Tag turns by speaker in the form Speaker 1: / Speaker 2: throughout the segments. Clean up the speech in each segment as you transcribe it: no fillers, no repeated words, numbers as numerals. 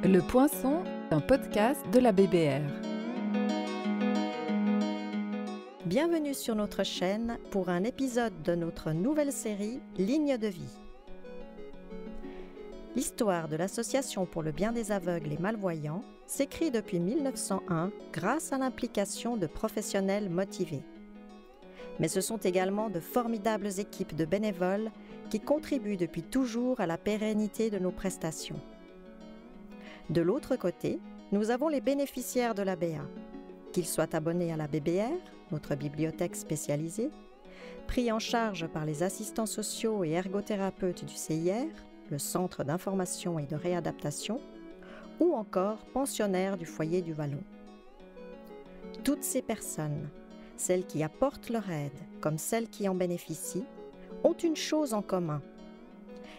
Speaker 1: Le Poinçon, un podcast de la BBR.
Speaker 2: Bienvenue sur notre chaîne pour un épisode de notre nouvelle série Ligne de vie. L'histoire de l'Association pour le bien des aveugles et malvoyants s'écrit depuis 1901 grâce à l'implication de professionnels motivés. Mais ce sont également de formidables équipes de bénévoles qui contribuent depuis toujours à la pérennité de nos prestations. De l'autre côté, nous avons les bénéficiaires de l'ABA, qu'ils soient abonnés à la BBR, notre bibliothèque spécialisée, pris en charge par les assistants sociaux et ergothérapeutes du CIR, le Centre d'information et de réadaptation, ou encore pensionnaires du foyer du Vallon. Toutes ces personnes, celles qui apportent leur aide comme celles qui en bénéficient, ont une chose en commun.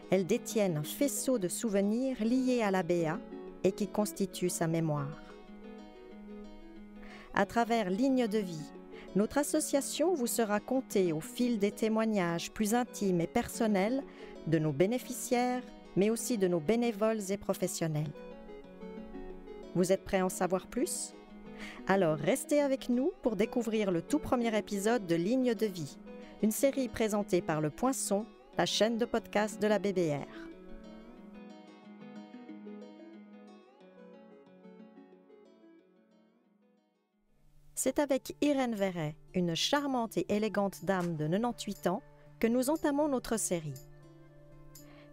Speaker 2: Elles détiennent un faisceau de souvenirs liés à l'ABA et qui constituent sa mémoire. À travers Ligne de vie, notre association vous sera contée au fil des témoignages plus intimes et personnels de nos bénéficiaires, mais aussi de nos bénévoles et professionnels. Vous êtes prêts à en savoir plus? Alors restez avec nous pour découvrir le tout premier épisode de Ligne de vie, une série présentée par Le Poinçon, la chaîne de podcast de la BBR. C'est avec Irène Verret, une charmante et élégante dame de 98 ans, que nous entamons notre série.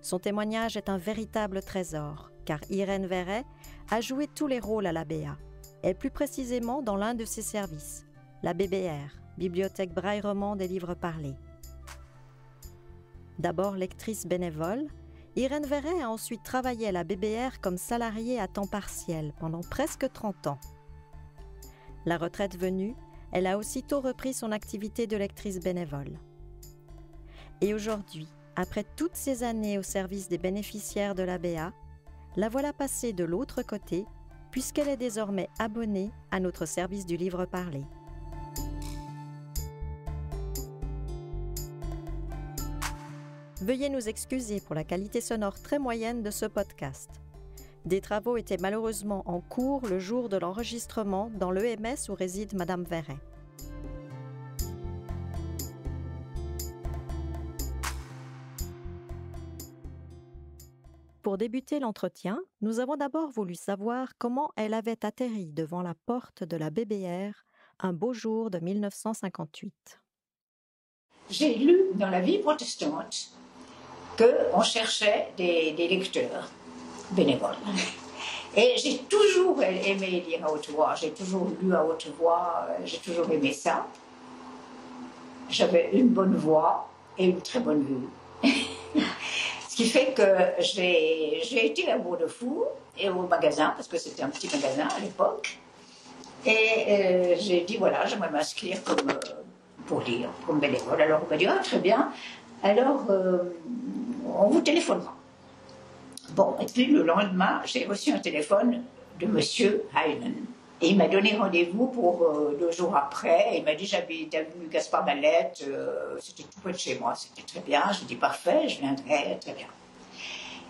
Speaker 2: Son témoignage est un véritable trésor, car Irène Verret a joué tous les rôles à l'ABA, et plus précisément dans l'un de ses services, la BBR, Bibliothèque Braille-Roman des livres parlés. D'abord lectrice bénévole, Irène Verret a ensuite travaillé à la BBR comme salariée à temps partiel pendant presque 30 ans. La retraite venue, elle a aussitôt repris son activité de lectrice bénévole. Et aujourd'hui, après toutes ces années au service des bénéficiaires de l'ABA, la voilà passée de l'autre côté, puisqu'elle est désormais abonnée à notre service du livre parlé. Veuillez nous excuser pour la qualité sonore très moyenne de ce podcast. Des travaux étaient malheureusement en cours le jour de l'enregistrement dans l'EMS où réside Madame Verret. Pour débuter l'entretien, nous avons d'abord voulu savoir comment elle avait atterri devant la porte de la BBR un beau jour de 1958.
Speaker 3: J'ai lu dans la vie protestante qu'on cherchait des lecteurs bénévoles. Et j'ai toujours aimé lire à haute voix, j'ai toujours lu à haute voix, j'ai toujours aimé ça. J'avais une bonne voix et une très bonne vue. Ce qui fait que j'ai été à Bourg-de-Fou et au magasin, parce que c'était un petit magasin à l'époque. Et j'ai dit, voilà, j'aimerais m'inscrire pour lire, comme bénévole. Alors on m'a dit, ah, très bien, alors on vous téléphonera. Bon, et puis le lendemain, j'ai reçu un téléphone de monsieur Heinen. Et il m'a donné rendez-vous pour 2 jours après. Il m'a dit, j'habite avenue Gaspard Mallette, c'était tout près de chez moi, c'était très bien. J'ai dit, parfait, je viendrai, très bien.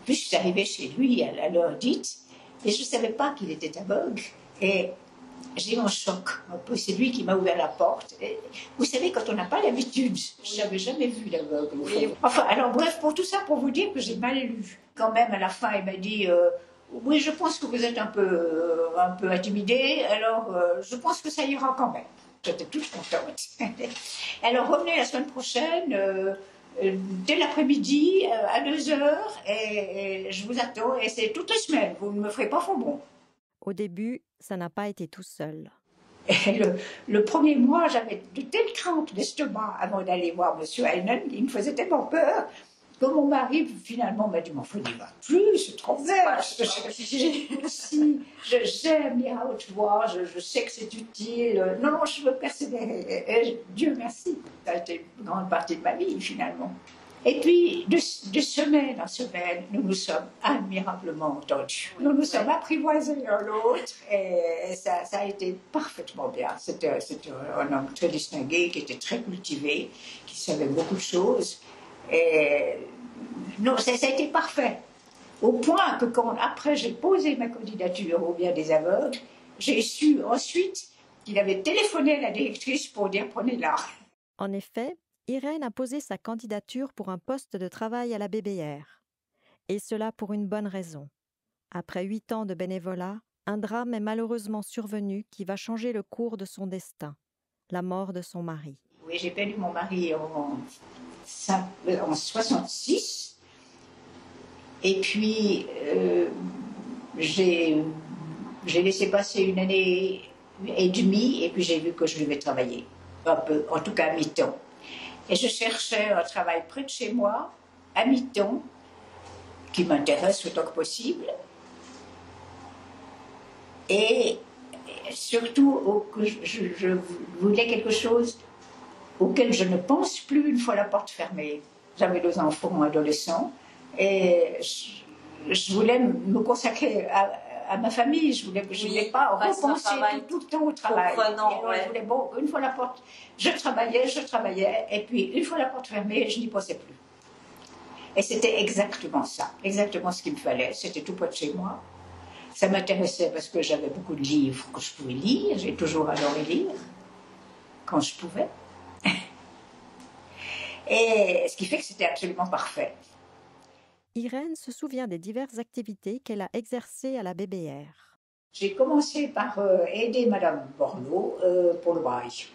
Speaker 3: Puis je suis arrivée chez lui à l'heure dite, et je ne savais pas qu'il était aveugle. Et j'ai eu un choc un peu. C'est lui qui m'a ouvert la porte. Et vous savez, quand on n'a pas l'habitude, je n'avais jamais vu l'aveugle. Oui. Enfin, alors bref, pour tout ça, pour vous dire que j'ai mal lu. Quand même, à la fin, il m'a dit, oui, je pense que vous êtes un peu intimidé, alors je pense que ça ira quand même. J'étais toute contente. Alors revenez la semaine prochaine, dès l'après-midi, à 2h, et je vous attends, et c'est toutes les semaines, vous ne me ferez pas faux bon.
Speaker 2: Au début, ça n'a pas été tout seul.
Speaker 3: Et le premier mois, j'avais de telles craintes d'estomac avant d'aller voir M. Heinen, il me faisait tellement peur que mon mari, finalement, m'a dit, mais enfin, n'y va plus, c'est trop vache. Si, j'aime lire à haute voix, je sais que c'est utile. Non, je veux persévérer. Et Dieu merci. Ça a été une grande partie de ma vie, finalement. Et puis, de semaine en semaine, nous nous sommes admirablement entendus. Nous nous sommes apprivoisés l'un l'autre et ça a été parfaitement bien. C'était un homme très distingué, qui était très cultivé, qui savait beaucoup de choses. Et non, ça a été parfait. Au point que après j'ai posé ma candidature au bien des aveugles, j'ai su ensuite qu'il avait téléphoné à la directrice pour dire prenez-la.
Speaker 2: En effet, Irène a posé sa candidature pour un poste de travail à la BBR. Et cela pour une bonne raison. Après 8 ans de bénévolat, un drame est malheureusement survenu qui va changer le cours de son destin, la mort de son mari.
Speaker 3: Oui, j'ai perdu mon mari en 66. Et puis, j'ai laissé passer une année et demie, et puis j'ai vu que je devais travailler, un peu, en tout cas à mi-temps. Et je cherchais un travail près de chez moi, à mi-temps, qui m'intéresse autant que possible. Et surtout, je voulais quelque chose auquel je ne pense plus une fois la porte fermée. J'avais 2 enfants adolescents, et je voulais me consacrer à ma famille. Je voulais pas repenser tout le temps au travail. Je voulais, bon, une fois la porte, je travaillais, et puis une fois la porte fermée, je n'y pensais plus. Et c'était exactement ça, exactement ce qu'il me fallait. C'était tout près de chez moi. Ça m'intéressait parce que j'avais beaucoup de livres que je pouvais lire. J'ai toujours adoré lire, quand je pouvais. Et ce qui fait que c'était absolument parfait.
Speaker 2: Irène se souvient des diverses activités qu'elle a exercées à la BBR.
Speaker 3: J'ai commencé par aider Madame Borloo pour le braille.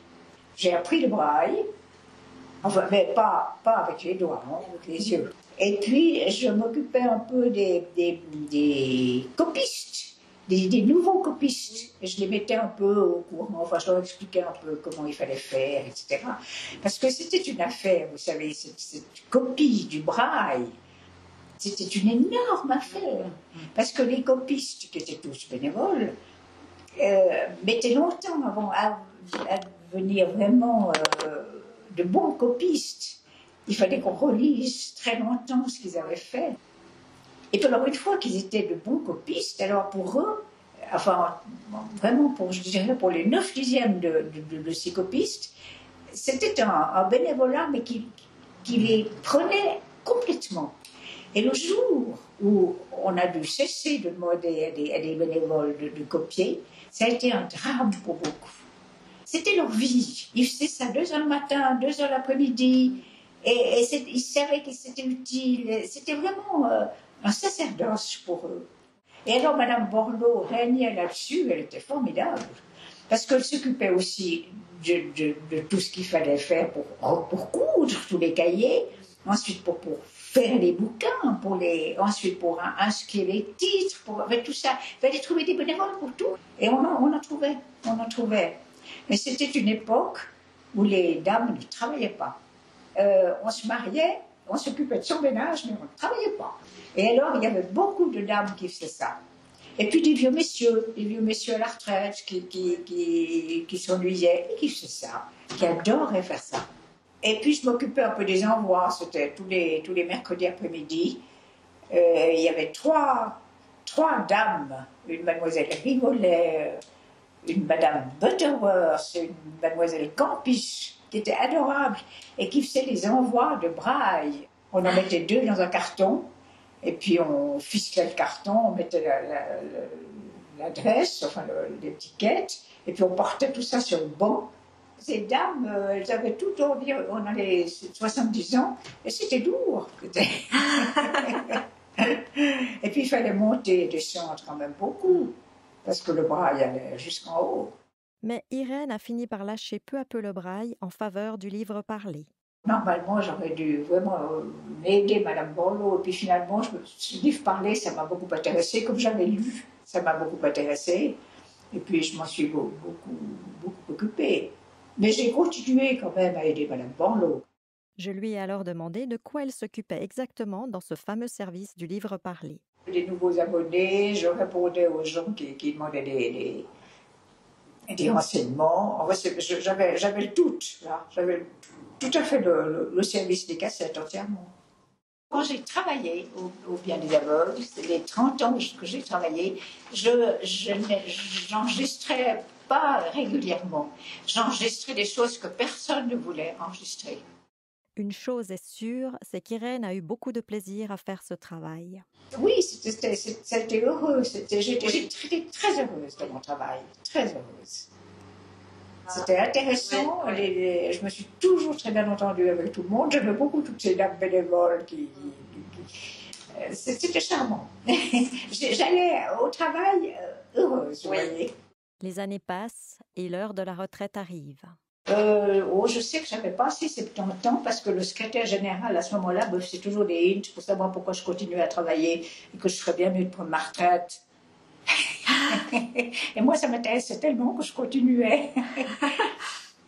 Speaker 3: J'ai appris le braille, enfin, mais pas avec les doigts, hein, avec les yeux. Et puis, je m'occupais un peu des copistes, des nouveaux copistes. Et je les mettais un peu au courant, enfin, je leur expliquais un peu comment il fallait faire, etc. Parce que c'était une affaire, vous savez, cette copie du braille. C'était une énorme affaire, parce que les copistes, qui étaient tous bénévoles, mettaient longtemps avant à devenir vraiment de bons copistes. Il fallait qu'on relise très longtemps ce qu'ils avaient fait. Et puis alors, une fois qu'ils étaient de bons copistes, alors pour eux, enfin, vraiment, je dirais pour les 9/10 de ces copistes, c'était un bénévolat, mais qui les prenait complètement. Et le jour où on a dû cesser de demander à des bénévoles de copier, ça a été un drame pour beaucoup. C'était leur vie. Ils faisaient ça 2h le matin, 2h l'après-midi, et ils savaient que c'était utile. C'était vraiment un sacerdoce pour eux. Et alors Madame Borloo régnait là-dessus, elle était formidable, parce qu'elle s'occupait aussi de tout ce qu'il fallait faire pour coudre tous les cahiers, ensuite pour faire les bouquins, ensuite pour inscrire les titres, avec tout ça. Il fallait trouver des bénévoles pour tout. Et on en trouvait. Mais c'était une époque où les dames ne travaillaient pas. On se mariait, on s'occupait de son ménage, mais on ne travaillait pas. Et alors, il y avait beaucoup de dames qui faisaient ça. Et puis des vieux messieurs à la retraite qui s'ennuyaient et qui faisaient ça, qui adoraient faire ça. Et puis je m'occupais un peu des envois, c'était tous les mercredis après-midi. Il y avait trois dames, une mademoiselle Rigolet, une madame Butterworth, une mademoiselle Campis, qui étaient adorables et qui faisaient les envois de braille. On en mettait 2 dans un carton, et puis on ficelait le carton, on mettait l'adresse, enfin l'étiquette, et puis on portait tout ça sur le banc. Ces dames, elles avaient tout environ, on avait 70 ans, et c'était lourd. Et puis il fallait monter et descendre quand même beaucoup, parce que le braille allait jusqu'en haut.
Speaker 2: Mais Irène a fini par lâcher peu à peu le braille en faveur du livre parlé.
Speaker 3: Normalement, j'aurais dû vraiment aider Madame Borloo, et puis finalement, ce livre parlé, ça m'a beaucoup intéressé, comme j'avais lu, ça m'a beaucoup intéressé, et puis je m'en suis beaucoup occupée. Mais j'ai continué quand même à aider Madame Borloo.
Speaker 2: Je lui ai alors demandé de quoi elle s'occupait exactement dans ce fameux service du livre parlé.
Speaker 3: Les nouveaux abonnés, je répondais aux gens qui demandaient des renseignements. En fait, j'avais le tout, là. J'avais tout à fait le service des cassettes entièrement. Quand j'ai travaillé au Bien des Aveugles, c'est les 30 ans que j'ai travaillé, j'enregistrais pas régulièrement. J'enregistrais des choses que personne ne voulait enregistrer.
Speaker 2: Une chose est sûre, c'est qu'Irène a eu beaucoup de plaisir à faire ce travail.
Speaker 3: Oui, c'était heureux. J'étais très heureuse de mon travail, très heureuse. C'était intéressant. Je me suis toujours très bien entendue avec tout le monde. J'aimais beaucoup toutes ces dames bénévoles c'était charmant. J'allais au travail heureuse, vous voyez.
Speaker 2: Les années passent et l'heure de la retraite arrive.
Speaker 3: Je sais que je n'avais pas assez 70 ans parce que le secrétaire général à ce moment-là me faisait toujours des hints pour savoir pourquoi je continuais à travailler et que je ferais bien mieux de prendre ma retraite. Et moi, ça m'intéressait tellement que je continuais.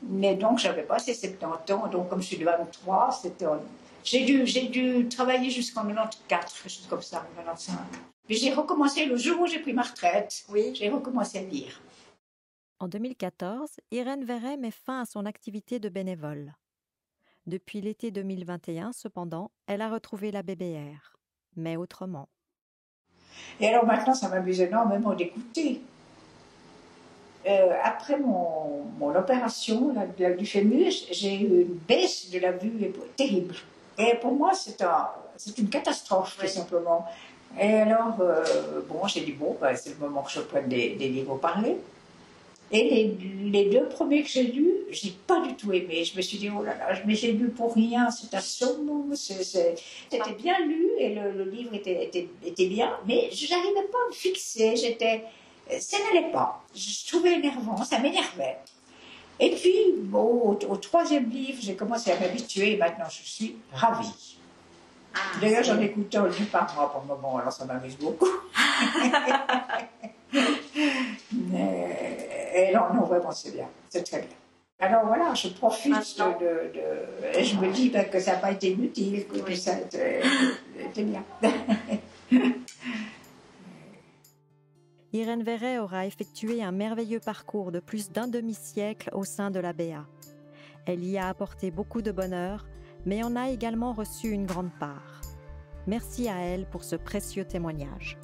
Speaker 3: Mais donc, je n'avais pas assez 70 ans. Donc, comme je suis de 23, j'ai dû travailler jusqu'en 94, quelque chose comme ça, 95. Puis j'ai recommencé le jour où j'ai pris ma retraite. Oui. J'ai recommencé à lire.
Speaker 2: En 2014, Irène Verret met fin à son activité de bénévole. Depuis l'été 2021, cependant, elle a retrouvé la BBR, mais autrement.
Speaker 3: Et alors maintenant, ça m'amuse énormément d'écouter. Après mon opération du fémur, j'ai eu une baisse de la vue terrible. Et pour moi, c'est une catastrophe, tout simplement. Et alors, j'ai dit, c'est le moment que je prenne des livres parlés. Et les deux premiers que j'ai lus, j'ai pas du tout aimé. Je me suis dit, oh là là, mais j'ai lu pour rien, c'est assommant. C'était bien lu et le livre était bien, mais je n'arrivais pas à me fixer. Ça n'allait pas. Je trouvais énervant, ça m'énervait. Et puis, au troisième livre, j'ai commencé à m'habituer et maintenant je suis ravie. D'ailleurs, j'en écoute un lu par mois pour le moment, alors ça m'amuse beaucoup. Et non, vraiment, c'est bien, c'est très bien. Alors voilà, je profite et je me dis que ça n'a pas été inutile, que ça était bien.
Speaker 2: Irène Verret aura effectué un merveilleux parcours de plus d'un demi-siècle au sein de l'ABA. Elle y a apporté beaucoup de bonheur, mais en a également reçu une grande part. Merci à elle pour ce précieux témoignage.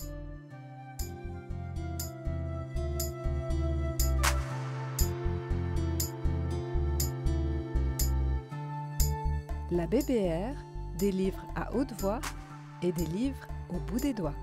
Speaker 1: La BBR, des livres à haute voix et des livres au bout des doigts.